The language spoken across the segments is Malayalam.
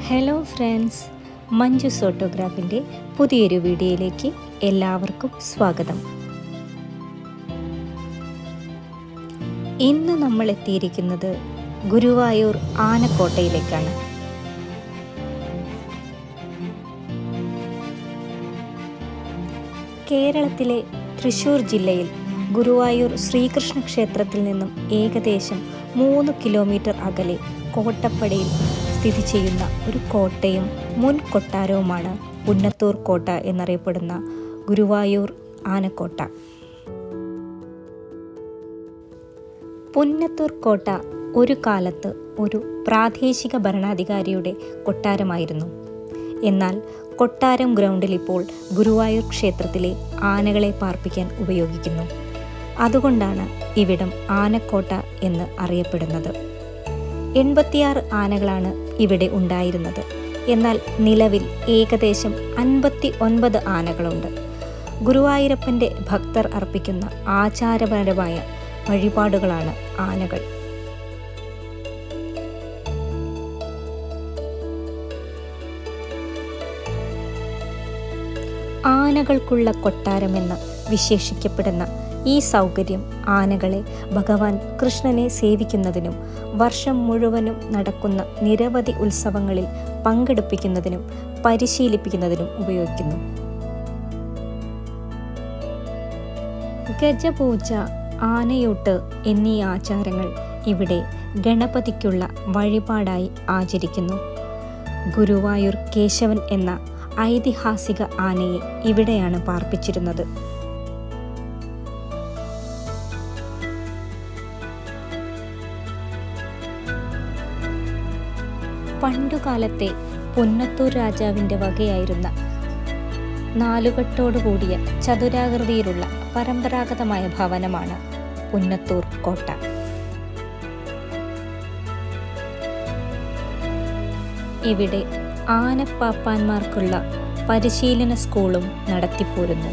ഹലോ ഫ്രണ്ട്സ്, മഞ്ജുസ് ഫോട്ടോഗ്രാഫിൻ്റെ പുതിയൊരു വീഡിയോയിലേക്ക് എല്ലാവർക്കും സ്വാഗതം. ഇന്ന് നമ്മൾ എത്തിയിരിക്കുന്നത് ഗുരുവായൂർ ആനക്കോട്ടയിലേക്കാണ്. കേരളത്തിലെ തൃശ്ശൂർ ജില്ലയിൽ ഗുരുവായൂർ ശ്രീകൃഷ്ണ ക്ഷേത്രത്തിൽ നിന്നും ഏകദേശം 3 കിലോമീറ്റർ അകലെ കോട്ടപ്പടിയിൽ സ്ഥിതി ചെയ്യുന്ന ഒരു കോട്ടയും മുൻ കൊട്ടാരവുമാണ് പുന്നത്തൂർ കോട്ട എന്നറിയപ്പെടുന്ന ഗുരുവായൂർ ആനക്കോട്ട. പുന്നത്തൂർ കോട്ട ഒരു കാലത്ത് ഒരു പ്രാദേശിക ഭരണാധികാരിയുടെ കൊട്ടാരമായിരുന്നു. എന്നാൽ കൊട്ടാരം ഗ്രൗണ്ടിൽ ഇപ്പോൾ ഗുരുവായൂർ ക്ഷേത്രത്തിലെ ആനകളെ പാർപ്പിക്കാൻ ഉപയോഗിക്കുന്നു. അതുകൊണ്ടാണ് ഇവിടം ആനക്കോട്ട എന്ന് അറിയപ്പെടുന്നത്. 86 ആനകളാണ് ഇവിടെ ഉണ്ടായിരുന്നത്. എന്നാൽ നിലവിൽ ഏകദേശം 59 ആനകളുണ്ട്. ഗുരുവായൂരപ്പൻ്റെ ഭക്തർ അർപ്പിക്കുന്ന ആചാരപരമായ വഴിപാടുകളാണ് ആനകൾ. ആനകൾക്കുള്ള കൊട്ടാരമെന്ന് വിശേഷിക്കപ്പെടുന്ന ഈ സൗകര്യം ആനകളെ ഭഗവാൻ കൃഷ്ണനെ സേവിക്കുന്നതിനും വർഷം മുഴുവനും നടക്കുന്ന നിരവധി ഉത്സവങ്ങളിൽ പങ്കെടുപ്പിക്കുന്നതിനും പരിശീലിപ്പിക്കുന്നതിനും ഉപയോഗിക്കുന്നു. ഗജപൂജ, ആനയൂട്ട് എന്നീ ആചാരങ്ങൾ ഇവിടെ ഗണപതിക്കുള്ള വഴിപാടായി ആചരിക്കുന്നു. ഗുരുവായൂർ കേശവൻ എന്ന ഐതിഹാസിക ആനയെ ഇവിടെയാണ് പാർപ്പിച്ചിരുന്നത്. പണ്ടുകാലത്തെ പുന്നത്തൂർ രാജാവിൻ്റെ വകയായിരുന്ന 4 കെട്ടോടു കൂടിയ ചതുരാകൃതിയിലുള്ള പരമ്പരാഗതമായ ഭവനമാണ് പുന്നത്തൂർ കോട്ട. ഇവിടെ ആനപ്പാപ്പാന്മാർക്കുള്ള പരിശീലന സ്കൂളും നടത്തിപ്പോരുന്നു.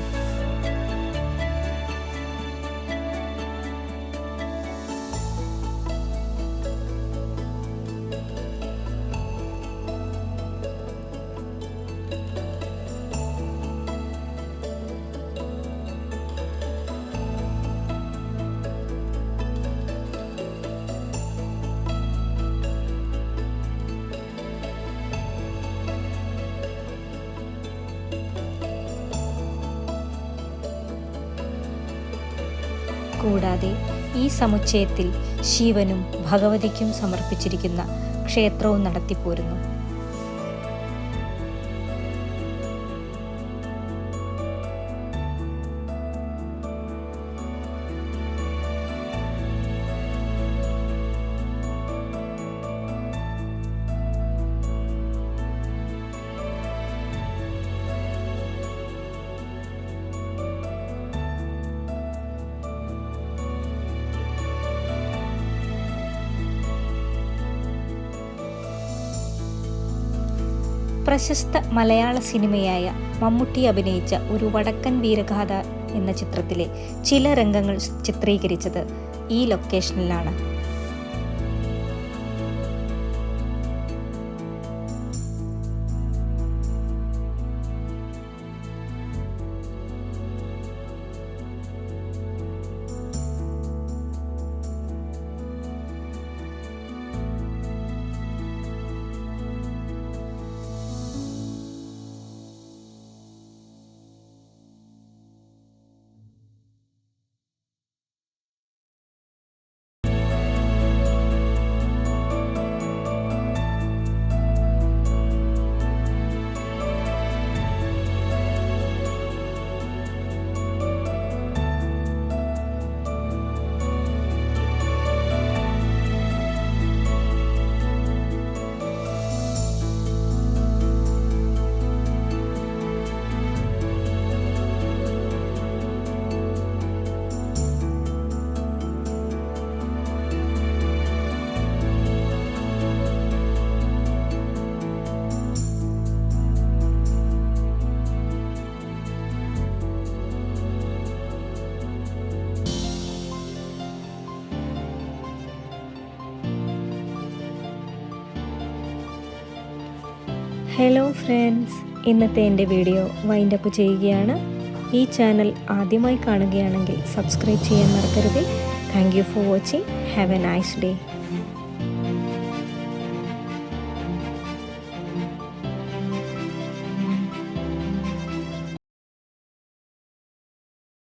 കൂടാതെ ഈ സമുച്ചയത്തിൽ ശിവനും ഭഗവതിക്കും സമർപ്പിച്ചിരിക്കുന്ന ക്ഷേത്രവും നടത്തിപ്പോരുന്നു. പ്രശസ്ത മലയാള സിനിമയായ മമ്മൂട്ടി അഭിനയിച്ച ഒരു വടക്കൻ വീരഗാഥ എന്ന ചിത്രത്തിലെ ചില രംഗങ്ങൾ ചിത്രീകരിച്ചത് ഈ ലൊക്കേഷനിലാണ്. ഹലോ ഫ്രണ്ട്സ്, ഇന്നത്തെ എൻ്റെ വീഡിയോ വൈൻഡപ്പ് ചെയ്യുകയാണ്. ഈ ചാനൽ ആദ്യമായി കാണുകയാണെങ്കിൽ സബ്സ്ക്രൈബ് ചെയ്യാൻ മറക്കരുത്. Thank you for watching. Have A nice day.